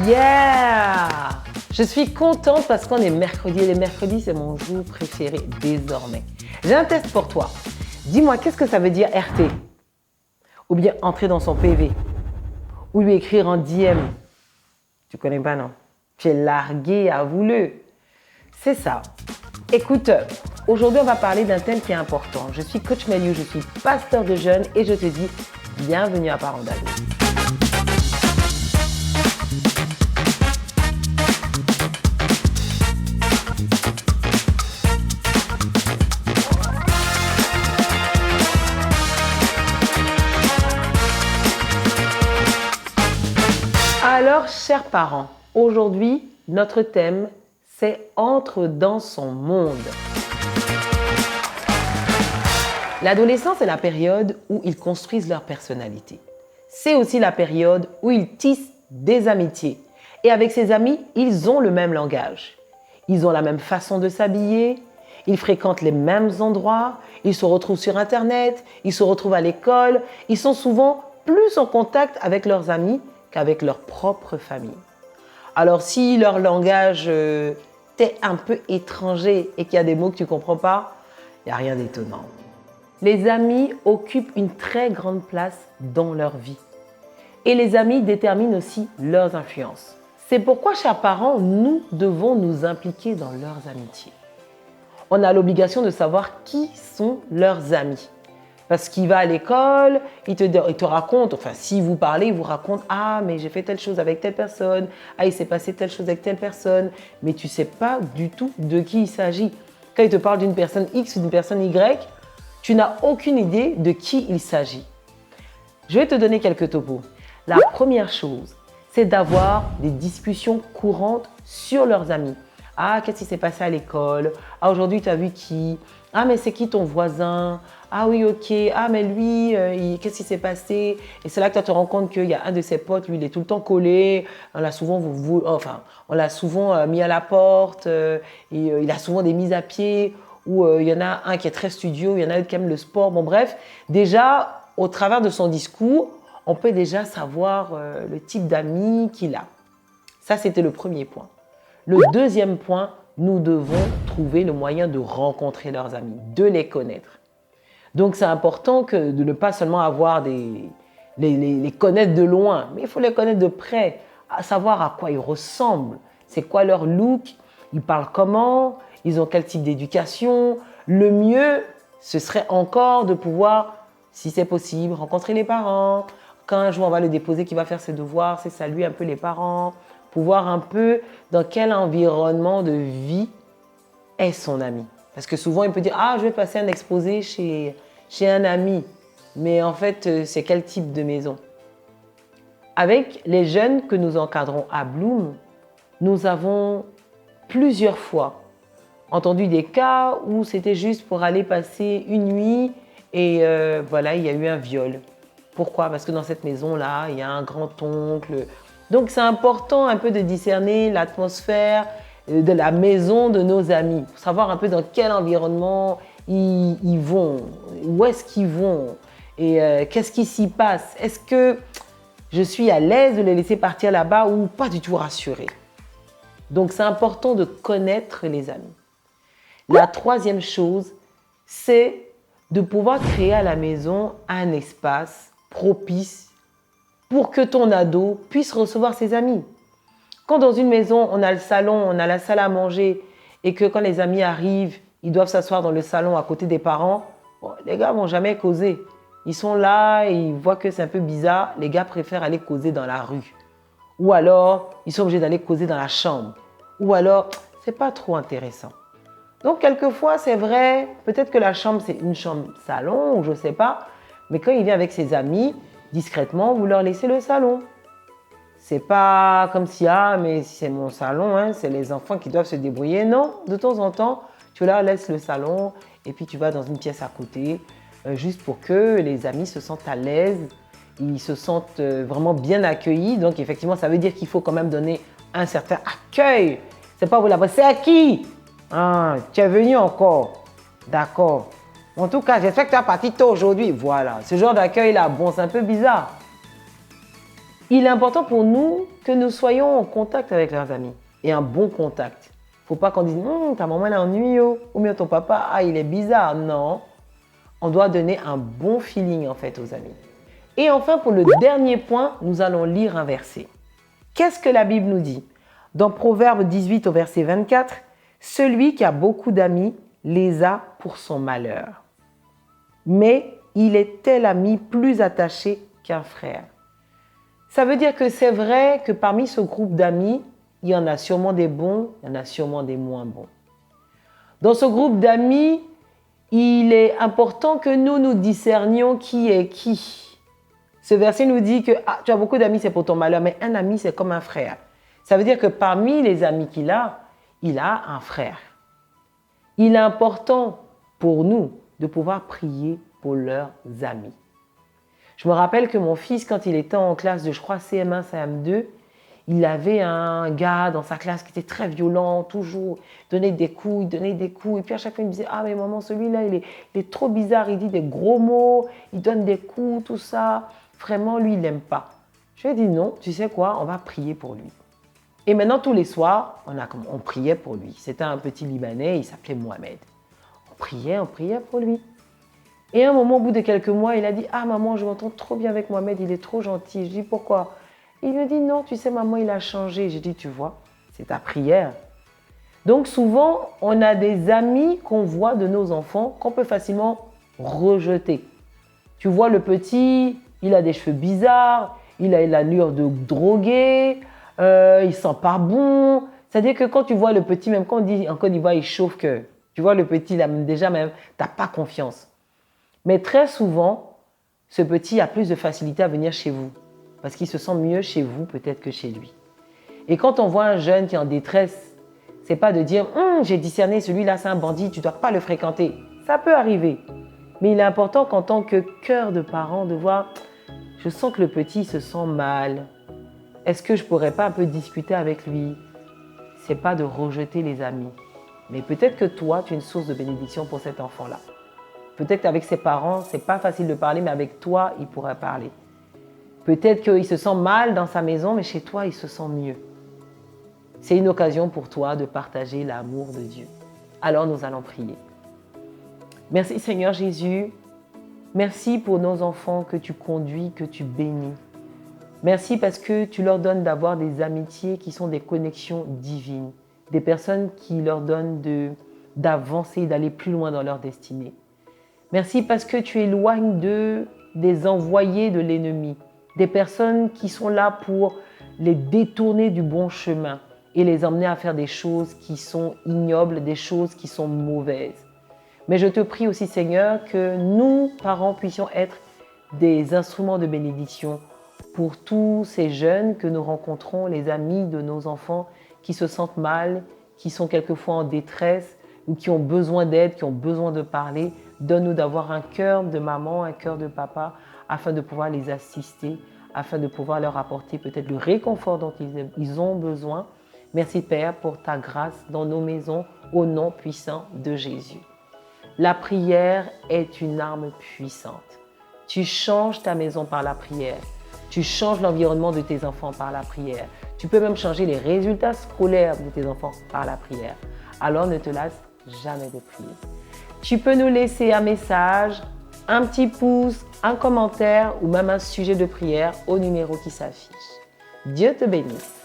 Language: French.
Yeah! Je suis contente parce qu'on est mercredi et les mercredis, c'est mon jour préféré désormais. J'ai un test pour toi. Dis-moi, qu'est-ce que ça veut dire RT? Ou bien entrer dans son PV? Ou lui écrire en DM? Tu connais pas, non? Tu es largué, avoue-le. C'est ça. Écoute, aujourd'hui, on va parler d'un thème qui est important. Je suis coach Meliou, je suis pasteur de jeunes et je te dis bienvenue à Parents d'amour. Alors, chers parents, aujourd'hui, notre thème, c'est entre dans son monde. L'adolescence est la période où ils construisent leur personnalité. C'est aussi la période où ils tissent des amitiés. Et avec ces amis, ils ont le même langage. Ils ont la même façon de s'habiller, ils fréquentent les mêmes endroits, ils se retrouvent sur Internet, ils se retrouvent à l'école. Ils sont souvent plus en contact avec leurs amis qu'avec leur propre famille. Alors si leur langage t'est un peu étranger et qu'il y a des mots que tu ne comprends pas, il n'y a rien d'étonnant. Les amis occupent une très grande place dans leur vie. Et les amis déterminent aussi leurs influences. C'est pourquoi, chers parents, nous devons nous impliquer dans leurs amitiés. On a l'obligation de savoir qui sont leurs amis. Parce qu'il va à l'école, il te raconte, enfin si vous parlez, il vous raconte « Ah, mais j'ai fait telle chose avec telle personne, ah, il s'est passé telle chose avec telle personne », mais tu ne sais pas du tout de qui il s'agit. Quand il te parle d'une personne X ou d'une personne Y, tu n'as aucune idée de qui il s'agit. Je vais te donner quelques topos. La première chose, c'est d'avoir des discussions courantes sur leurs amis. Ah, qu'est-ce qui s'est passé à l'école? Ah, aujourd'hui, tu as vu qui? Ah, mais c'est qui ton voisin? Ah oui, ok. Ah, mais lui, qu'est-ce qui s'est passé? Et c'est là que tu te rends compte qu'il y a un de ses potes, lui, il est tout le temps collé. On l'a souvent, mis à la porte. Il a souvent des mises à pied. Ou il y en a un qui est très studio, il y en a un qui aime le sport. Bon, bref, déjà, au travers de son discours, on peut déjà savoir le type d'amis qu'il a. Ça, c'était le premier point. Le deuxième point, nous devons trouver le moyen de rencontrer leurs amis, de les connaître. Donc, c'est important de ne pas seulement avoir les connaître de loin, mais il faut les connaître de près, à savoir à quoi ils ressemblent, c'est quoi leur look, ils parlent comment, ils ont quel type d'éducation. Le mieux, ce serait encore de pouvoir, si c'est possible, rencontrer les parents. Quand un jour on va le déposer, qu'il va faire ses devoirs, c'est saluer un peu les parents, pour voir un peu dans quel environnement de vie est son ami. Parce que souvent, il peut dire « Ah, je vais passer un exposé chez un ami. » Mais en fait, c'est quel type de maison? Avec les jeunes que nous encadrons à Bloom, nous avons plusieurs fois entendu des cas où c'était juste pour aller passer une nuit et voilà, il y a eu un viol. Pourquoi? Parce que dans cette maison-là, il y a un grand-oncle. Donc, c'est important un peu de discerner l'atmosphère de la maison de nos amis, pour savoir un peu dans quel environnement ils vont, où est-ce qu'ils vont et qu'est-ce qui s'y passe. Est-ce que je suis à l'aise de les laisser partir là-bas ou pas du tout rassurée? Donc, c'est important de connaître les amis. La troisième chose, c'est de pouvoir créer à la maison un espace propice pour que ton ado puisse recevoir ses amis. Quand dans une maison, on a le salon, on a la salle à manger et que quand les amis arrivent, ils doivent s'asseoir dans le salon à côté des parents, bon, les gars ne vont jamais causer. Ils sont là et ils voient que c'est un peu bizarre. Les gars préfèrent aller causer dans la rue. Ou alors, ils sont obligés d'aller causer dans la chambre. Ou alors, c'est pas trop intéressant. Donc, quelquefois, c'est vrai, peut-être que la chambre, c'est une chambre salon ou je ne sais pas. Mais quand il vient avec ses amis, discrètement, vous leur laissez le salon. C'est pas comme si, ah, mais c'est mon salon, hein, c'est les enfants qui doivent se débrouiller. Non, de temps en temps, tu leur laisses le salon et puis tu vas dans une pièce à côté, juste pour que les amis se sentent à l'aise, ils se sentent vraiment bien accueillis. Donc, effectivement, ça veut dire qu'il faut quand même donner un certain accueil. C'est pas vous la c'est à qui? Ah, tu es venu encore. D'accord. En tout cas, j'espère que tu as parti tôt aujourd'hui. Voilà, ce genre d'accueil-là, bon, c'est un peu bizarre. Il est important pour nous que nous soyons en contact avec leurs amis et un bon contact. Faut pas qu'on dise ta maman elle ennuie ou bien ton papa il est bizarre. Non, on doit donner un bon feeling en fait aux amis. Et enfin pour le dernier point, nous allons lire un verset. Qu'est-ce que la Bible nous dit? Dans Proverbe 18 au verset 24, celui qui a beaucoup d'amis les a pour son malheur. Mais il est tel ami plus attaché qu'un frère. Ça veut dire que c'est vrai que parmi ce groupe d'amis, il y en a sûrement des bons, il y en a sûrement des moins bons. Dans ce groupe d'amis, il est important que nous discernions qui est qui. Ce verset nous dit que tu as beaucoup d'amis, c'est pour ton malheur, mais un ami, c'est comme un frère. Ça veut dire que parmi les amis qu'il a, il a un frère. Il est important pour nous de pouvoir prier pour leurs amis. Je me rappelle que mon fils, quand il était en classe de, je crois, CM1, CM2, il avait un gars dans sa classe qui était très violent, toujours, il donnait des coups. Et puis à chaque fois, il me disait, ah mais maman, celui-là, il est trop bizarre, il dit des gros mots, il donne des coups, tout ça. Vraiment, lui, il n'aime pas. Je lui ai dit, non, tu sais quoi, on va prier pour lui. Et maintenant, tous les soirs, on priait pour lui. C'était un petit Libanais, il s'appelait Mohamed. On priait pour lui. Et à un moment, au bout de quelques mois, il a dit, ah maman, je m'entends trop bien avec Mohamed, il est trop gentil. Je dis, pourquoi? Il me dit, non, tu sais, maman, il a changé. J'ai dit, tu vois, c'est ta prière. Donc souvent, on a des amis qu'on voit de nos enfants qu'on peut facilement rejeter. Tu vois le petit, il a des cheveux bizarres, il a l'allure de drogué, il sent pas bon. C'est-à-dire que quand tu vois le petit, même quand on dit en Côte d'Ivoire, il chauffe que, tu vois le petit, là, déjà même, tu n'as pas confiance. Mais très souvent, ce petit a plus de facilité à venir chez vous parce qu'il se sent mieux chez vous peut-être que chez lui. Et quand on voit un jeune qui est en détresse, c'est pas de dire « j'ai discerné, celui-là c'est un bandit, tu ne dois pas le fréquenter ». Ça peut arriver. Mais il est important qu'en tant que cœur de parent, de voir « je sens que le petit se sent mal. Est-ce que je ne pourrais pas un peu discuter avec lui ?» C'est pas de rejeter les amis. Mais peut-être que toi, tu es une source de bénédiction pour cet enfant-là. Peut-être qu'avec ses parents, ce n'est pas facile de parler, mais avec toi, il pourrait parler. Peut-être qu'il se sent mal dans sa maison, mais chez toi, il se sent mieux. C'est une occasion pour toi de partager l'amour de Dieu. Alors nous allons prier. Merci Seigneur Jésus. Merci pour nos enfants que tu conduis, que tu bénis. Merci parce que tu leur donnes d'avoir des amitiés qui sont des connexions divines. Des personnes qui leur donnent d'avancer, d'aller plus loin dans leur destinée. Merci parce que tu éloignes d'eux des envoyés de l'ennemi, des personnes qui sont là pour les détourner du bon chemin et les emmener à faire des choses qui sont ignobles, des choses qui sont mauvaises. Mais je te prie aussi, Seigneur, que nous, parents, puissions être des instruments de bénédiction pour tous ces jeunes que nous rencontrons, les amis de nos enfants qui se sentent mal, qui sont quelquefois en détresse ou qui ont besoin d'aide, qui ont besoin de parler. Donne-nous d'avoir un cœur de maman, un cœur de papa, afin de pouvoir les assister, afin de pouvoir leur apporter peut-être le réconfort dont ils ont besoin. Merci Père pour ta grâce dans nos maisons, au nom puissant de Jésus. La prière est une arme puissante. Tu changes ta maison par la prière. Tu changes l'environnement de tes enfants par la prière. Tu peux même changer les résultats scolaires de tes enfants par la prière. Alors ne te lasse jamais de prier. Tu peux nous laisser un message, un petit pouce, un commentaire ou même un sujet de prière au numéro qui s'affiche. Dieu te bénisse.